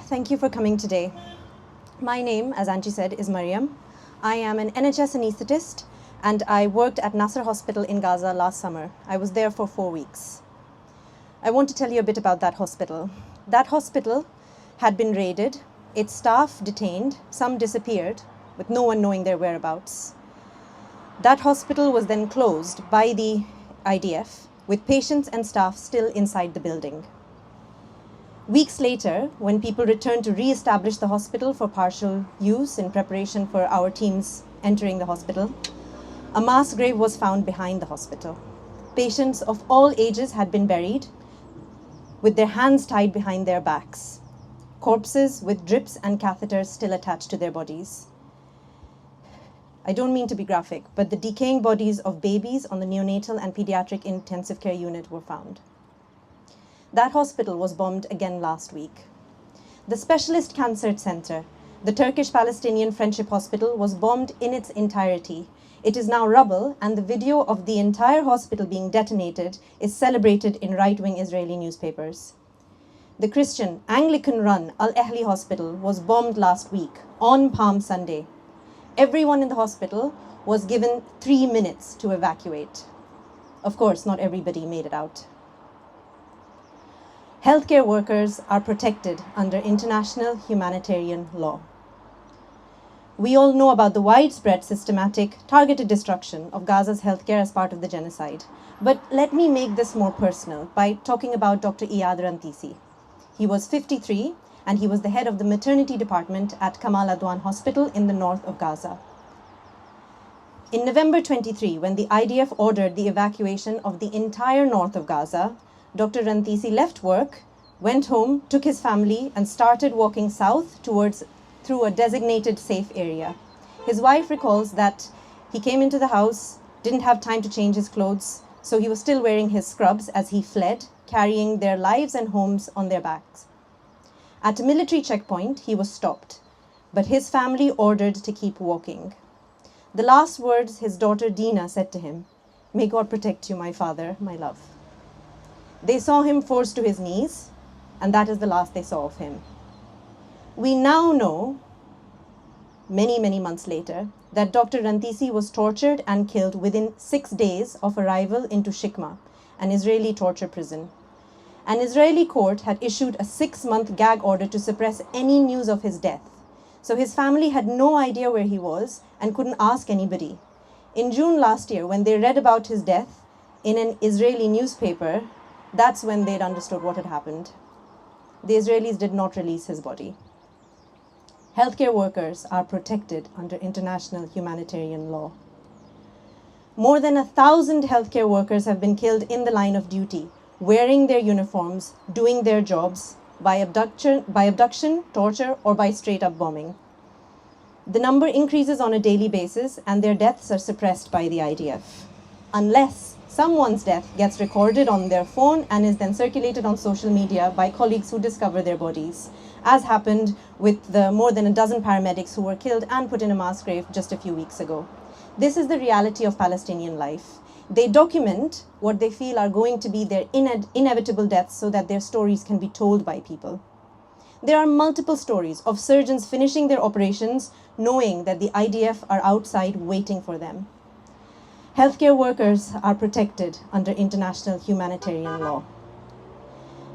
Thank you for coming today. My name, as Angie said, is Mariam. I am an NHS anaesthetist, and I worked at Nasser Hospital in Gaza last summer. I was there for 4 weeks. I want to tell you a bit about that hospital. That hospital had been raided, its staff detained, some disappeared, with no one knowing their whereabouts. That hospital was then closed by the IDF, with patients and staff still inside the building. Weeks later, when people returned to re-establish the hospital for partial use in preparation for our teams entering the hospital, a mass grave was found behind the hospital. Patients of all ages had been buried with their hands tied behind their backs, corpses with drips and catheters still attached to their bodies. I don't mean to be graphic, but the decaying bodies of babies on the neonatal and pediatric intensive care unit were found. That hospital was bombed again last week. The Specialist Cancer Center, the Turkish-Palestinian Friendship Hospital, was bombed in its entirety. It is now rubble, and the video of the entire hospital being detonated is celebrated in right-wing Israeli newspapers. The Christian Anglican-run Al-Ahli Hospital was bombed last week on Palm Sunday. Everyone in the hospital was given 3 minutes to evacuate. Of course, not everybody made it out. Healthcare workers are protected under international humanitarian law. We all know about the widespread, systematic, targeted destruction of Gaza's healthcare as part of the genocide. But let me make this more personal by talking about Dr. Iyad Rantisi. He was 53, and he was the head of the maternity department at Kamal Adwan Hospital in the north of Gaza. In November 23, when the IDF ordered the evacuation of the entire north of Gaza, Dr. Rantisi left work, went home, took his family, and started walking south through a designated safe area. His wife recalls that he came into the house, didn't have time to change his clothes, so he was still wearing his scrubs as he fled, carrying their lives and homes on their backs. At a military checkpoint, he was stopped, but his family ordered to keep walking. The last words his daughter Dina said to him, "May God protect you, my father, my love." They saw him forced to his knees, and that is the last they saw of him. We now know, many, many months later, that Dr. Rantisi was tortured and killed within 6 days of arrival into Shikma, an Israeli torture prison. An Israeli court had issued a 6-month gag order to suppress any news of his death. So his family had no idea where he was and couldn't ask anybody. In June last year, when they read about his death in an Israeli newspaper, that's when they'd understood what had happened. The Israelis did not release his body. Healthcare workers are protected under international humanitarian law. More than 1,000 healthcare workers have been killed in the line of duty, wearing their uniforms, doing their jobs, by abduction, torture, or by straight-up bombing. The number increases on a daily basis, and their deaths are suppressed by the IDF. Unless someone's death gets recorded on their phone and is then circulated on social media by colleagues who discover their bodies, as happened with the more than a dozen paramedics who were killed and put in a mass grave just a few weeks ago. This is the reality of Palestinian life. They document what they feel are going to be their inevitable deaths so that their stories can be told by people. There are multiple stories of surgeons finishing their operations knowing that the IDF are outside waiting for them. Healthcare workers are protected under international humanitarian law.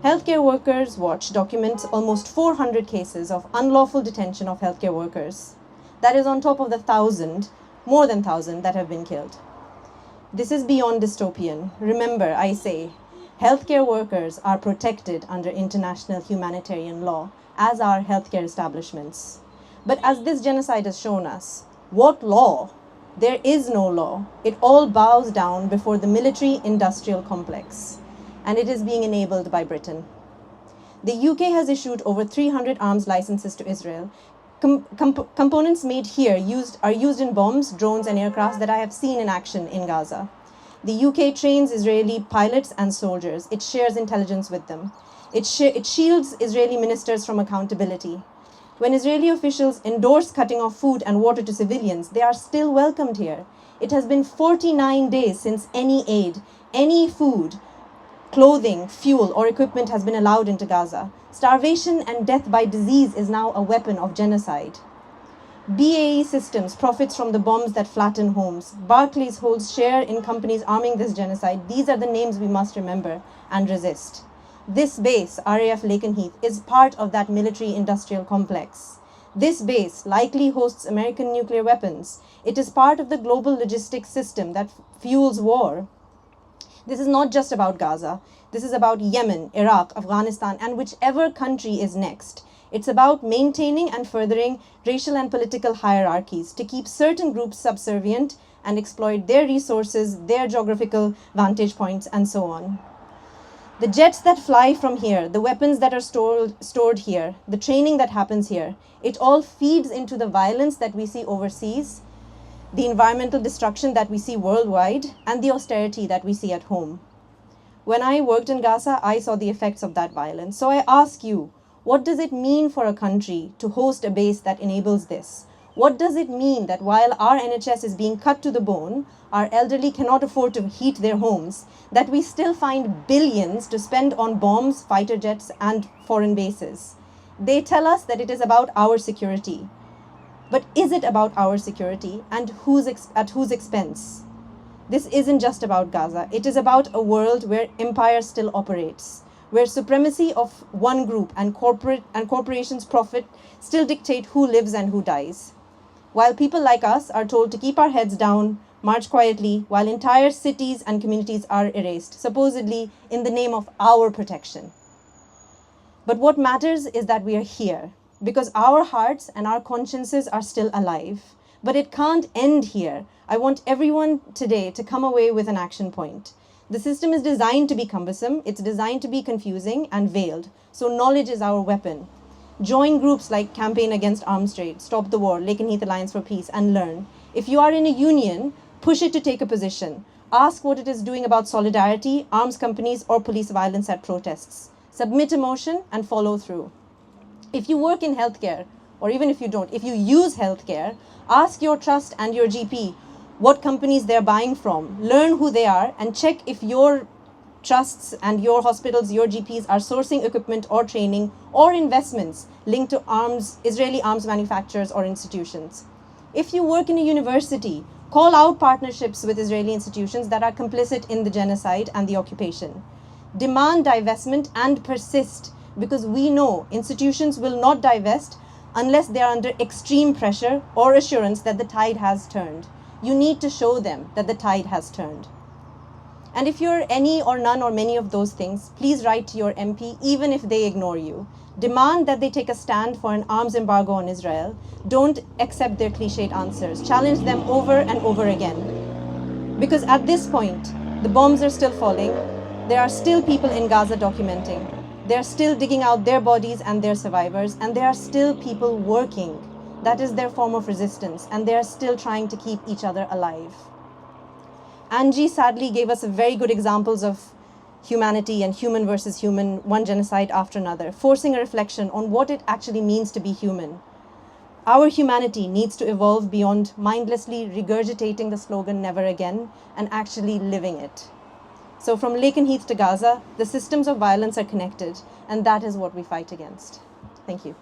Healthcare Workers Watch documents almost 400 cases of unlawful detention of healthcare workers. That is on top of the more than 1,000 that have been killed. This is beyond dystopian. Remember, I say, healthcare workers are protected under international humanitarian law, as are healthcare establishments. But as this genocide has shown us, what law? There is no law. It all bows down before the military-industrial complex, and it is being enabled by Britain. The UK has issued over 300 arms licenses to Israel. Components made here are used in bombs, drones, and aircraft that I have seen in action in Gaza. The UK trains Israeli pilots and soldiers. It shares intelligence with them. It shields Israeli ministers from accountability. When Israeli officials endorse cutting off food and water to civilians, they are still welcomed here. It has been 49 days since any aid, any food, clothing, fuel, or equipment has been allowed into Gaza. Starvation and death by disease is now a weapon of genocide. BAE Systems profits from the bombs that flatten homes. Barclays holds share in companies arming this genocide. These are the names we must remember and resist. This base, RAF Lakenheath, is part of that military-industrial complex. This base likely hosts American nuclear weapons. It is part of the global logistics system that fuels war. This is not just about Gaza. This is about Yemen, Iraq, Afghanistan, and whichever country is next. It's about maintaining and furthering racial and political hierarchies to keep certain groups subservient and exploit their resources, their geographical vantage points, and so on. The jets that fly from here, the weapons that are stored here, the training that happens here, it all feeds into the violence that we see overseas, the environmental destruction that we see worldwide, and the austerity that we see at home. When I worked in Gaza, I saw the effects of that violence. So I ask you, what does it mean for a country to host a base that enables this? What does it mean that while our NHS is being cut to the bone, our elderly cannot afford to heat their homes, that we still find billions to spend on bombs, fighter jets, and foreign bases? They tell us that it is about our security. But is it about our security, and at whose expense? This isn't just about Gaza. It is about a world where empire still operates, where supremacy of one group and corporations' profit still dictate who lives and who dies. While people like us are told to keep our heads down, march quietly, while entire cities and communities are erased, supposedly in the name of our protection. But what matters is that we are here, because our hearts and our consciences are still alive. But it can't end here. I want everyone today to come away with an action point. The system is designed to be cumbersome, it's designed to be confusing and veiled, so knowledge is our weapon. Join groups like Campaign Against Arms Trade, Stop the War, Lakenheath Alliance for Peace, and learn. If you are in a union, push it to take a position. Ask what it is doing about solidarity, arms companies, or police violence at protests. Submit a motion and follow through. If you work in healthcare, or even if you don't, if you use healthcare, ask your trust and your GP what companies they're buying from. Learn who they are and check if your trusts and your hospitals, your GPs are sourcing equipment or training or investments linked to Israeli arms manufacturers or institutions. If you work in a university, call out partnerships with Israeli institutions that are complicit in the genocide and the occupation. Demand divestment and persist, because we know institutions will not divest unless they are under extreme pressure or assurance that the tide has turned. You need to show them that the tide has turned. And if you're any or none or many of those things, please write to your MP, even if they ignore you. Demand that they take a stand for an arms embargo on Israel. Don't accept their cliched answers. Challenge them over and over again. Because at this point, the bombs are still falling. There are still people in Gaza documenting. They're still digging out their bodies and their survivors, and there are still people working. That is their form of resistance, and they are still trying to keep each other alive. Angie sadly gave us very good examples of humanity and human versus human, one genocide after another, forcing a reflection on what it actually means to be human. Our humanity needs to evolve beyond mindlessly regurgitating the slogan "never again" and actually living it. So from Lakenheath to Gaza, the systems of violence are connected, and that is what we fight against. Thank you.